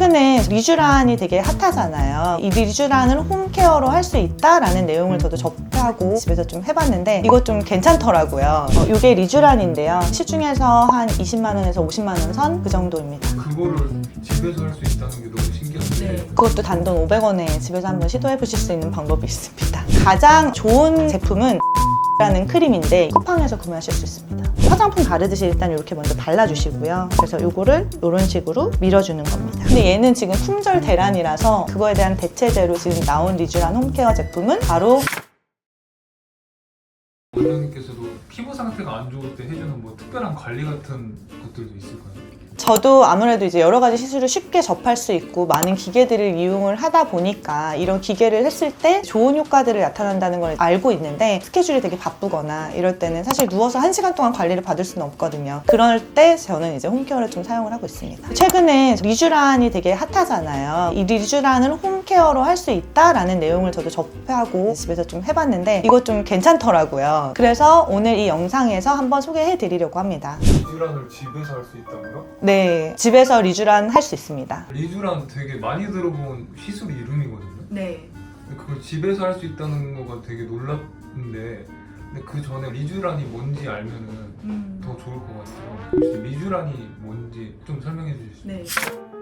최근에 리쥬란이 되게 핫하잖아요. 이 리쥬란을 홈케어로 할 수 있다라는 내용을 저도 접하고 집에서 좀 해봤는데 이거 좀 괜찮더라고요. 이게 리쥬란인데요. 시중에서 한 20만 원에서 50만 원 선 그 정도입니다. 그거를 집에서 할 수 있다는 게 너무 신기한데. 그것도 단돈 500원에 집에서 한번 시도해 보실 수 있는 방법이 있습니다. 가장 좋은 제품은 라는 크림인데 쿠팡에서 구매하실 수 있습니다. 화장품 바르듯이 일단 이렇게 먼저 발라주시고요. 그래서 이거를 이런 식으로 밀어주는 겁니다. 근데 얘는 지금 품절 대란이라서 그거에 대한 대체제로 지금 나온 리쥬란 홈케어 제품은 바로 원장님께서도 피부 상태가 안 좋을 때 해주는 뭐 특별한 관리 같은 것들도 있을까요? 저도 아무래도 이제 여러 가지 시술을 쉽게 접할 수 있고 많은 기계들을 이용을 하다 보니까 이런 기계를 했을 때 좋은 효과들을 나타난다는 걸 알고 있는데 스케줄이 되게 바쁘거나 이럴 때는 사실 누워서 1시간 동안 관리를 받을 수는 없거든요. 그럴 때 저는 이제 홈케어를 좀 사용을 하고 있습니다. 최근에 리쥬란이 되게 핫하잖아요. 이 리쥬란을 홈케어로 할 수 있다라는 내용을 저도 접하고 집에서 좀 해봤는데 이거 좀 괜찮더라고요. 그래서 오늘 이 영상에서 한번 소개해 드리려고 합니다. 리쥬란을 집에서 할 수 있다고요? 네, 집에서 리쥬란 할 수 있습니다. 리쥬란 되게 많이 들어본 시술 이름이거든요. 네. 근데 그걸 집에서 할 수 있다는 거가 되게 놀랍는데 근데 그 전에 리쥬란이 뭔지 알면은 더 좋을 것 같아요. 혹시 리쥬란이 뭔지 좀 설명해 주실 수 있어요? 네.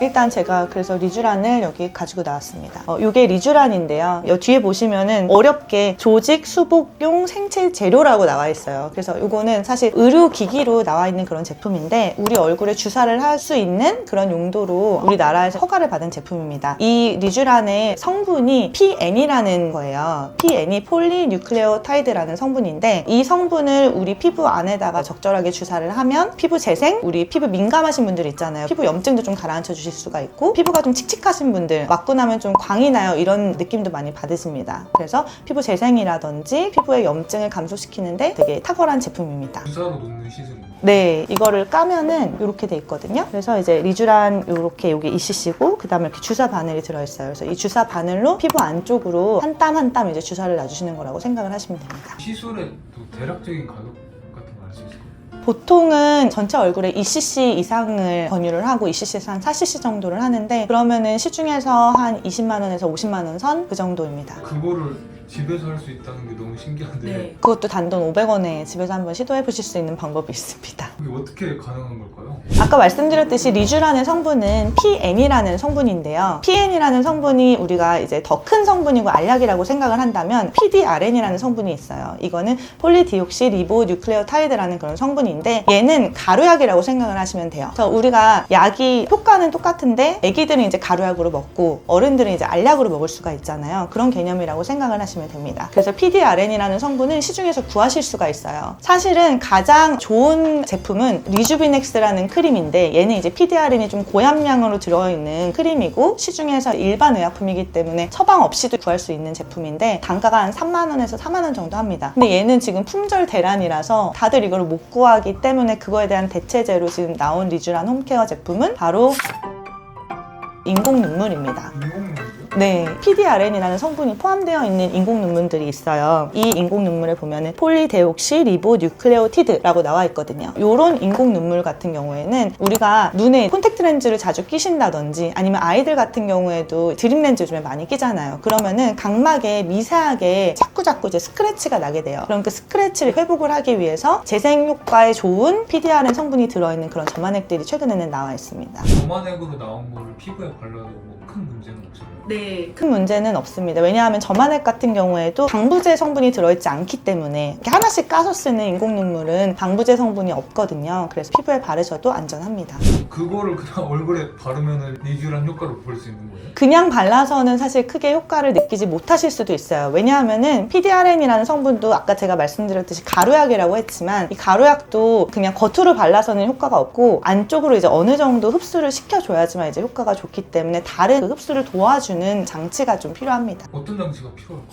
일단 제가 그래서 리쥬란을 여기 가지고 나왔습니다. 이게 리쥬란인데요. 이 뒤에 보시면은 어렵게 조직 수복용 생체 재료라고 나와 있어요. 그래서 이거는 사실 의료기기로 나와 있는 그런 제품인데 우리 얼굴에 주사를 할 수 있는 그런 용도로 우리나라에서 허가를 받은 제품입니다. 이 리쥬란의 성분이 PN이라는 거예요. PN이 폴리뉴클레오타이드라는 성분인데 이 성분을 우리 피부 안에다가 적절하게 주사를 하면 피부 재생, 우리 피부 민감하신 분들 있잖아요. 피부 염증도 좀 가라앉혀 주실 수가 있고 피부가 좀 칙칙하신 분들 맞고 나면 좀 광이 나요 이런 느낌도 많이 받으십니다. 그래서 피부 재생이라든지 피부의 염증을 감소시키는데 되게 탁월한 제품입니다. 주사로 놓는 시술입니다. 네, 이거를 까면은 이렇게 돼 있거든요. 그래서 이제 리쥬란 이렇게 여기 2cc고 그 다음에 이렇게 주사 바늘이 들어있어요. 그래서 이 주사 바늘로 피부 안쪽으로 한 땀 한 땀 이제 주사를 놔주시는 거라고 생각을 하시면 됩니다. 시술의 또 대략적인 가격 같은 거 알 수 있을까요? 보통은 전체 얼굴에 2cc 이상을 권유를 하고 2cc에서 한 4cc 정도를 하는데 그러면은 시중에서 한 20만 원에서 50만 원 선 그 정도입니다. 그거를 집에서 할 수 있다는 게 너무 신기한데 그것도 단돈 500원에 집에서 한번 시도해 보실 수 있는 방법이 있습니다. 그게 어떻게 가능한 걸까요? 아까 말씀드렸듯이 리쥬란의 성분은 PN이라는 성분인데요. PN이라는 성분이 우리가 이제 더 큰 성분이고 알약이라고 생각을 한다면 PDRN이라는 성분이 있어요. 이거는 폴리디옥시 리보뉴클레오타이드라는 그런 성분인데 얘는 가루약이라고 생각을 하시면 돼요. 그래서 우리가 약이 효과는 똑같은데 애기들은 이제 가루약으로 먹고 어른들은 이제 알약으로 먹을 수가 있잖아요. 그런 개념이라고 생각을 하시면 됩니다. 그래서 PDRN이라는 성분은 시중에서 구하실 수가 있어요. 사실은 가장 좋은 제품은 리주비넥스라는 크림인데 얘는 이제 PDRN이 좀 고함량으로 들어있는 크림이고 시중에서 일반 의약품이기 때문에 처방 없이도 구할 수 있는 제품인데 단가가 한 3만 원에서 4만 원 정도 합니다. 근데 얘는 지금 품절 대란이라서 다들 이걸 못 구하기 때문에 그거에 대한 대체제로 지금 나온 리쥬란 홈케어 제품은 바로 인공 눈물입니다. 인공눈물이요? 네, PDRN이라는 성분이 포함되어 있는 인공 눈물들이 있어요. 이 인공 눈물에 보면은 폴리데옥시 리보뉴클레오티드라고 나와 있거든요. 이런 인공 눈물 같은 경우에는 우리가 눈에 콘택트 렌즈를 자주 끼신다든지 아니면 아이들 같은 경우에도 드림 렌즈 요즘에 많이 끼잖아요. 그러면은 각막에 미세하게 자꾸 이제 스크래치가 나게 돼요. 그럼 그 스크래치를 회복을 하기 위해서 재생 효과에 좋은 PDRN 성분이 들어있는 그런 점화액들이 최근에는 나와 있습니다. 점화액으로 나온 거를 피부에 발라도 뭐 큰 문제는 없어요? 네, 큰 문제는 없습니다. 왜냐하면 점화액 같은 경우에도 방부제 성분이 들어있지 않기 때문에 이렇게 하나씩 까서 쓰는 인공 눈물은 방부제 성분이 없거든요. 그래서 피부에 바르셔도 안전합니다. 그거를 그냥 얼굴에 바르면 리쥬란 효과를 볼 수 있는 거예요? 그냥 발라서는 사실 크게 효과를 느끼지 못하실 수도 있어요. 왜냐하면은 PDRN이라는 성분도 아까 제가 말씀드렸듯이 가루약이라고 했지만 이 가루약도 그냥 겉으로 발라서는 효과가 없고 안쪽으로 이제 어느 정도 흡수를 시켜줘야지만 이제 효과가 좋기 때문에 다른 그 흡수를 도와주는 장치가 좀 필요합니다. 어떤 장치가 필요할까요?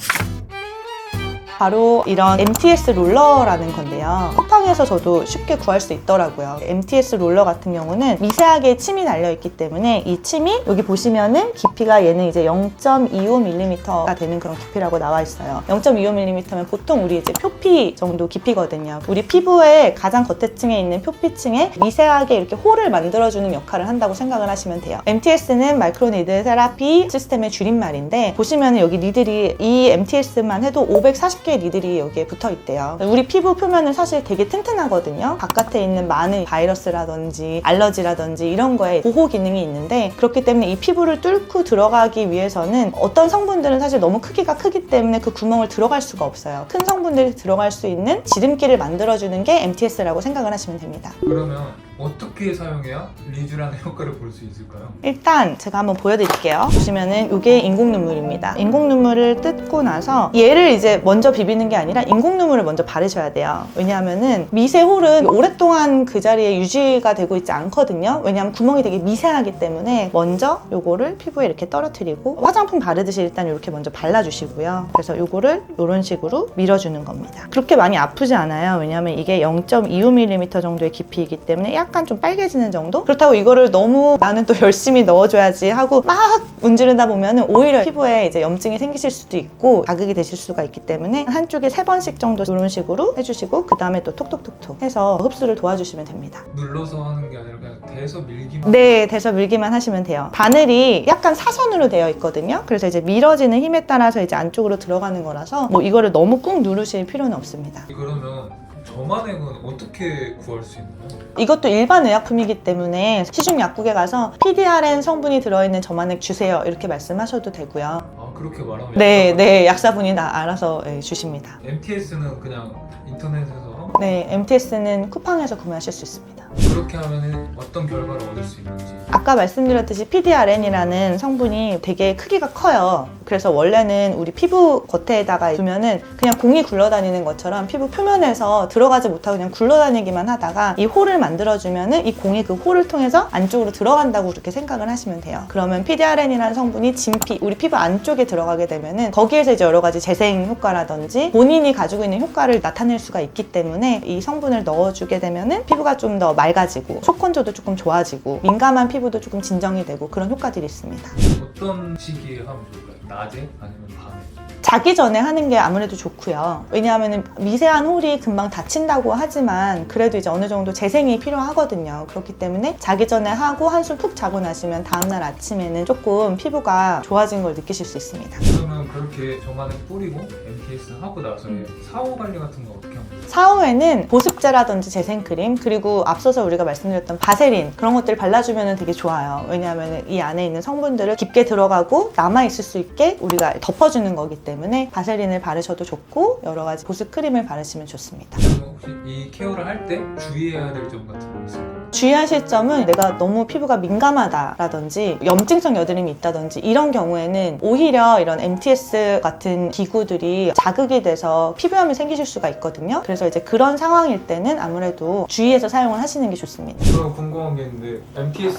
바로 이런 MTS 롤러라는 건데요. 쿠팡에서 저도 쉽게 구할 수 있더라고요. MTS 롤러 같은 경우는 미세하게 침이 달려있기 때문에 이 침이 여기 보시면은 깊이가 얘는 이제 0.25mm가 되는 그런 깊이라고 나와 있어요. 0.25mm면 보통 우리 이제 표피 정도 깊이거든요. 우리 피부의 가장 겉에층에 있는 표피층에 미세하게 이렇게 홀을 만들어주는 역할을 한다고 생각을 하시면 돼요. MTS는 마이크로 니드 테라피 시스템의 줄임말인데 보시면은 여기 니들이 이 MTS만 해도 540개의 니들이 여기에 붙어 있대요. 우리 피부 표면은 사실 되게 튼튼하거든요. 바깥에 있는 많은 바이러스라든지 알러지라든지 이런 거에 보호 기능이 있는데 그렇기 때문에 이 피부를 뚫고 들어가기 위해서는 어떤 성분들은 사실 너무 크기가 크기 때문에 그 구멍을 들어갈 수가 없어요. 큰 성분들이 들어갈 수 있는 지름길을 만들어주는 게 MTS라고 생각을 하시면 됩니다. 그러면 어떻게 사용해야 리쥬란의 효과를 볼 수 있을까요? 일단 제가 한번 보여드릴게요. 보시면은 이게 인공 눈물입니다. 인공 눈물을 뜯고 나서 얘를 이제 먼저 비비는 게 아니라 인공 눈물을 먼저 바르셔야 돼요. 왜냐하면은 미세홀은 오랫동안 그 자리에 유지가 되고 있지 않거든요. 왜냐하면 구멍이 되게 미세하기 때문에 먼저 요거를 피부에 이렇게 떨어뜨리고 화장품 바르듯이 일단 이렇게 먼저 발라주시고요. 그래서 요거를 이런 식으로 밀어주는 겁니다. 그렇게 많이 아프지 않아요. 왜냐하면 이게 0.25mm 정도의 깊이이기 때문에 약간 좀 빨개지는 정도? 그렇다고 이거를 너무 나는 또 열심히 넣어줘야지 하고 막 문지르다 보면은 오히려 피부에 이제 염증이 생기실 수도 있고 자극이 되실 수가 있기 때문에 한쪽에 3번씩 정도 이런 식으로 해주시고 그 다음에 또 톡톡톡톡 해서 흡수를 도와주시면 됩니다. 눌러서 하는 게 아니라 그냥 대서 밀기만. 네, 대서 밀기만 하시면 돼요. 바늘이 약간 사선으로 되어 있거든요. 그래서 이제 밀어지는 힘에 따라서 이제 안쪽으로 들어가는 거라서 뭐 이거를 너무 꾹 누르실 필요는 없습니다. 그러면 저만액은 어떻게 구할 수 있나요? 이것도 일반 의약품이기 때문에 시중 약국에 가서 PDRN 성분이 들어있는 점안액 주세요 이렇게 말씀하셔도 되고요. 아 그렇게 말하면 네, 약사분이 다 알아서 주십니다. MTS는 그냥 인터넷에서 네, MTS는 쿠팡에서 구매하실 수 있습니다. 그렇게 하면 어떤 결과를 얻을 수 있는지. 아까 말씀드렸듯이 PDRN이라는 성분이 되게 크기가 커요. 그래서 원래는 우리 피부 겉에다가 두면은 그냥 공이 굴러다니는 것처럼 피부 표면에서 들어가지 못하고 그냥 굴러다니기만 하다가 이 홀을 만들어주면은 이 공이 그 홀을 통해서 안쪽으로 들어간다고 그렇게 생각을 하시면 돼요. 그러면 PDRN이라는 성분이 진피, 우리 피부 안쪽에 들어가게 되면은 거기에서 이제 여러 가지 재생 효과라든지 본인이 가지고 있는 효과를 나타낼 수가 있기 때문에 이 성분을 넣어주게 되면은 피부가 좀 더 맑아지고 속건조도 조금 좋아지고 민감한 피부도 조금 진정이 되고 그런 효과들이 있습니다. 어떤 시기에 하면 좋을까요? 낮에 아니면 밤에? 자기 전에 하는 게 아무래도 좋고요. 왜냐하면 미세한 홀이 금방 다친다고 하지만 그래도 이제 어느 정도 재생이 필요하거든요. 그렇기 때문에 자기 전에 하고 한숨 푹 자고 나시면 다음날 아침에는 조금 피부가 좋아진 걸 느끼실 수 있습니다. 그러면 그렇게 저만액 뿌리고 MTS 하고 나서 사후 관리 같은 거 어떻게 하면 돼요? 사후에는 보습제라든지 재생크림 그리고 앞서서 우리가 말씀드렸던 바세린 그런 것들 발라주면 되게 좋아요. 왜냐하면 이 안에 있는 성분들을 깊게 들어가고 남아있을 수 있게 우리가 덮어주는 거기 때문에 바세린을 바르셔도 좋고 여러 가지 보습 크림을 바르시면 좋습니다. 그러면 혹시 이 케어를 할 때 주의해야 될 점 같은 거 있을까요? 주의하실 점은 내가 너무 피부가 민감하다라든지 염증성 여드름이 있다든지 이런 경우에는 오히려 이런 MTS 같은 기구들이 자극이 돼서 피부염이 생기실 수가 있거든요. 그래서 이제 그런 상황일 때는 아무래도 주의해서 사용을 하시는 게 좋습니다. 그럼 궁금한 게 있는데 MTS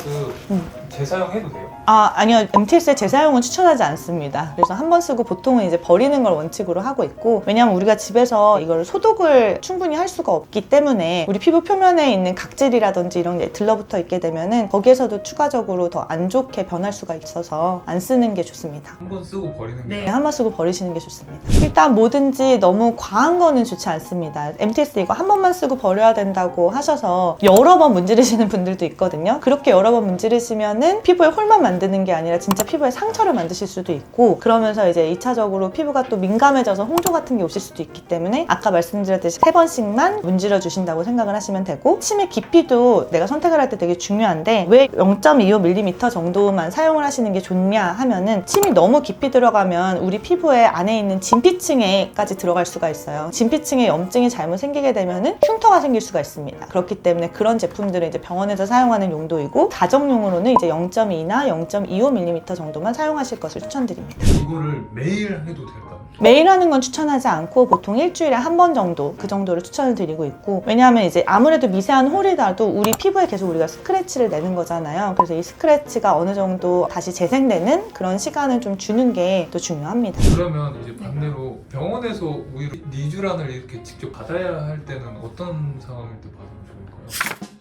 재사용해도 돼요? 아니요. MTS의 재사용은 추천하지 않습니다. 그래서 한 번 쓰고 보통은 이제 버리는 걸 원칙으로 하고 있고 왜냐면 우리가 집에서 이걸 소독을 충분히 할 수가 없기 때문에 우리 피부 표면에 있는 각질이라든지 이런 게 들러붙어 있게 되면은 거기에서도 추가적으로 더 안 좋게 변할 수가 있어서 안 쓰는 게 좋습니다. 한 번 쓰고 버리는 게 네, 한 번 쓰고 버리시는 게 좋습니다. 일단 뭐든지 너무 과한 거는 좋지 않습니다. MTS 이거 한 번만 쓰고 버려야 된다고 하셔서 여러 번 문지르시는 분들도 있거든요. 그렇게 여러 번 문지르시면은 피부에 홀만 만드는 게 아니라 진짜 피부에 상처를 만드실 수도 있고 그러면서 이제 2차적으로 피부가 또 민감해져서 홍조 같은 게 오실 수도 있기 때문에 아까 말씀드렸듯이 3번씩만 문지러 주신다고 생각을 하시면 되고 침의 깊이도 내가 선택을 할 때 되게 중요한데 왜 0.25mm 정도만 사용을 하시는 게 좋냐 하면은 침이 너무 깊이 들어가면 우리 피부에 안에 있는 진피층에까지 들어갈 수가 있어요. 진피층에 염증이 잘못 생기게 되면은 흉터가 생길 수가 있습니다. 그렇기 때문에 그런 제품들은 이제 병원에서 사용하는 용도이고 가정용으로는 이제 0.2나 0.25mm 정도만 사용하실 것을 추천드립니다. 이거를 매일 해도 될까요? 매일 하는 건 추천하지 않고 보통 일주일에 한 번 정도 그 정도를 추천을 드리고 있고, 왜냐하면 이제 아무래도 미세한 홀이라도 우리 피부에 계속 우리가 스크래치를 내는 거잖아요. 그래서 이 스크래치가 어느 정도 다시 재생되는 그런 시간을 좀 주는 게 또 중요합니다. 그러면 이제 반대로 병원에서 오히려 리쥬란을 이렇게 직접 받아야 할 때는 어떤 상황일 때 받으면 좋을까요?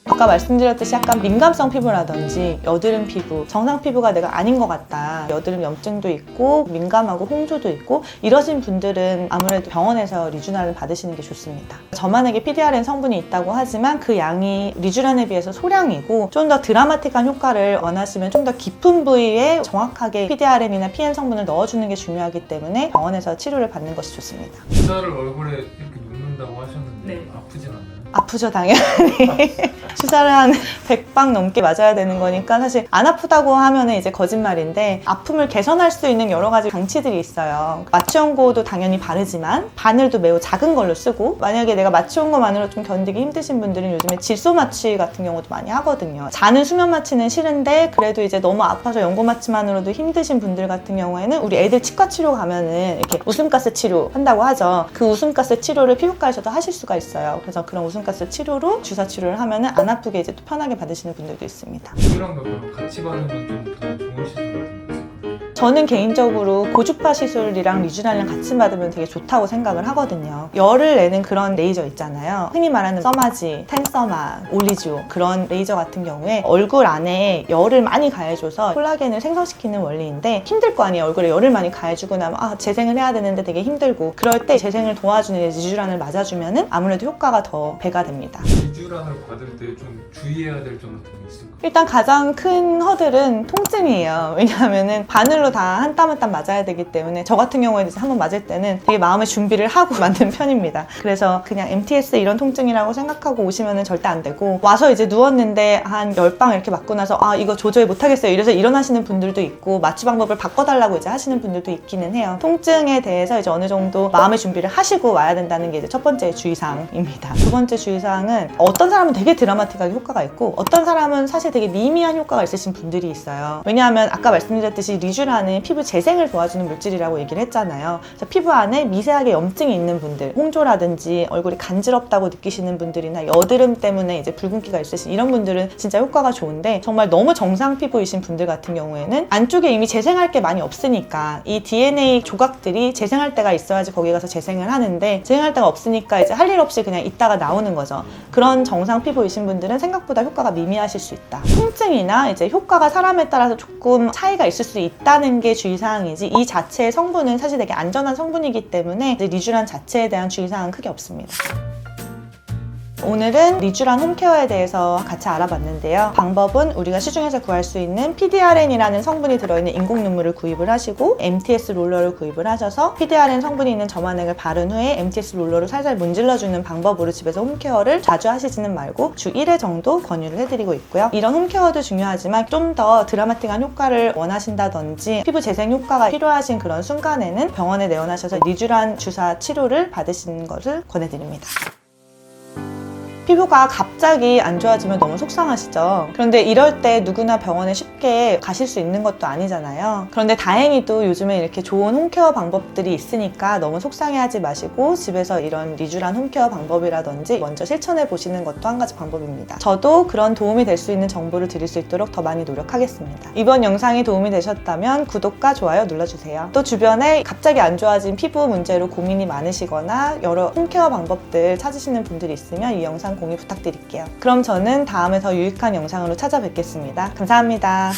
아까 말씀드렸듯이 약간 민감성 피부라든지 여드름 피부, 정상 피부가 내가 아닌 것 같다, 여드름 염증도 있고 민감하고 홍조도 있고 이러신 분들은 아무래도 병원에서 리쥬란을 받으시는 게 좋습니다. 저만에게 PDRN 성분이 있다고 하지만 그 양이 리쥬란에 비해서 소량이고 좀 더 드라마틱한 효과를 원하시면 좀 더 깊은 부위에 정확하게 PDRN이나 PN 성분을 넣어주는 게 중요하기 때문에 병원에서 치료를 받는 것이 좋습니다. 주사를 얼굴에 이렇게 눕는다고 하셨는데 네. 아프진 않나요? 아프죠, 당연히. 주사를 한 100방 넘게 맞아야 되는 거니까 사실 안 아프다고 하면 이제 거짓말인데, 아픔을 개선할 수 있는 여러 가지 장치들이 있어요. 마취연고도 당연히 바르지만 바늘도 매우 작은 걸로 쓰고, 만약에 내가 마취연고만으로 좀 견디기 힘드신 분들은 요즘에 질소 마취 같은 경우도 많이 하거든요. 자는 수면 마취는 싫은데 그래도 이제 너무 아파서 연고 마취만으로도 힘드신 분들 같은 경우에는 우리 애들 치과 치료 가면은 이렇게 웃음가스 치료 한다고 하죠. 그 웃음가스 치료를 피부과에서도 하실 수가 있어요. 그래서 그런 웃음가스 치료로 주사 치료를 하면은 안 아프게 이제 또 편하게 받으시는 분들도 있습니다. 이랑 그럼 같이 받으면 좀 더 좋은 시술 같은 거 있을까요? 저는 개인적으로 고주파 시술이랑 리쥬란이랑 같이 받으면 되게 좋다고 생각을 하거든요. 열을 내는 그런 레이저 있잖아요. 흔히 말하는 써마지, 텐서마, 올리지오 그런 레이저 같은 경우에 얼굴 안에 열을 많이 가해줘서 콜라겐을 생성시키는 원리인데, 힘들 거 아니에요. 얼굴에 열을 많이 가해주고 나면 재생을 해야 되는데 되게 힘들고, 그럴 때 재생을 도와주는 리쥬란을 맞아주면 아무래도 효과가 더 배가 됩니다. 리쥬란을 받을 때 좀 주의해야 될 점 같은 게 있을까요? 일단 가장 큰 허들은 통증이에요. 왜냐하면 바늘로 다 한 땀 한 땀 맞아야 되기 때문에, 저 같은 경우에는 한번 맞을 때는 되게 마음의 준비를 하고 맞는 편입니다. 그래서 그냥 MTS 이런 통증이라고 생각하고 오시면 절대 안 되고, 와서 이제 누웠는데 한 10방 이렇게 맞고 나서 이거 조절 못하겠어요 이래서 일어나시는 분들도 있고, 마취 방법을 바꿔달라고 이제 하시는 분들도 있기는 해요. 통증에 대해서 이제 어느 정도 마음의 준비를 하시고 와야 된다는 게 이제 첫 번째 주의사항입니다. 두 번째 주의사항은, 어떤 사람은 되게 드라마틱하게 효과가 있고 어떤 사람은 사실 되게 미미한 효과가 있으신 분들이 있어요. 왜냐하면 아까 말씀드렸듯이 리쥬란은 피부 재생을 도와주는 물질이라고 얘기를 했잖아요. 그래서 피부 안에 미세하게 염증이 있는 분들, 홍조라든지 얼굴이 간지럽다고 느끼시는 분들이나 여드름 때문에 이제 붉은기가 있으신 이런 분들은 진짜 효과가 좋은데, 정말 너무 정상 피부이신 분들 같은 경우에는 안쪽에 이미 재생할 게 많이 없으니까 이 DNA 조각들이 재생할 때가 있어야지 거기 가서 재생을 하는데, 재생할 때가 없으니까 이제 할 일 없이 그냥 있다가 나오는 거죠. 그런 정상 피부이신 분들은 생각보다 효과가 미미하실 수 있다. 통증이나 이제 효과가 사람에 따라서 조금 차이가 있을 수 있다는 게 주의사항이지, 이 자체의 성분은 사실 되게 안전한 성분이기 때문에 이제 리쥬란 자체에 대한 주의사항은 크게 없습니다. 오늘은 리쥬란 홈케어에 대해서 같이 알아봤는데요. 방법은 우리가 시중에서 구할 수 있는 PDRN이라는 성분이 들어있는 인공 눈물을 구입을 하시고 MTS 롤러를 구입을 하셔서 PDRN 성분이 있는 점화액을 바른 후에 MTS 롤러로 살살 문질러주는 방법으로 집에서 홈케어를 자주 하시지는 말고 주 1회 정도 권유를 해드리고 있고요. 이런 홈케어도 중요하지만 좀 더 드라마틱한 효과를 원하신다든지 피부 재생 효과가 필요하신 그런 순간에는 병원에 내원하셔서 리쥬란 주사 치료를 받으시는 것을 권해드립니다. 피부가 갑자기 안 좋아지면 너무 속상하시죠? 그런데 이럴 때 누구나 병원에 쉽게 가실 수 있는 것도 아니잖아요. 그런데 다행히도 요즘에 이렇게 좋은 홈케어 방법들이 있으니까 너무 속상해하지 마시고 집에서 이런 리쥬란 홈케어 방법이라든지 먼저 실천해 보시는 것도 한 가지 방법입니다. 저도 그런 도움이 될 수 있는 정보를 드릴 수 있도록 더 많이 노력하겠습니다. 이번 영상이 도움이 되셨다면 구독과 좋아요 눌러주세요. 또 주변에 갑자기 안 좋아진 피부 문제로 고민이 많으시거나 여러 홈케어 방법들 찾으시는 분들이 있으면 이 영상 공유 부탁드릴게요. 그럼 저는 다음에 더 유익한 영상으로 찾아뵙겠습니다. 감사합니다.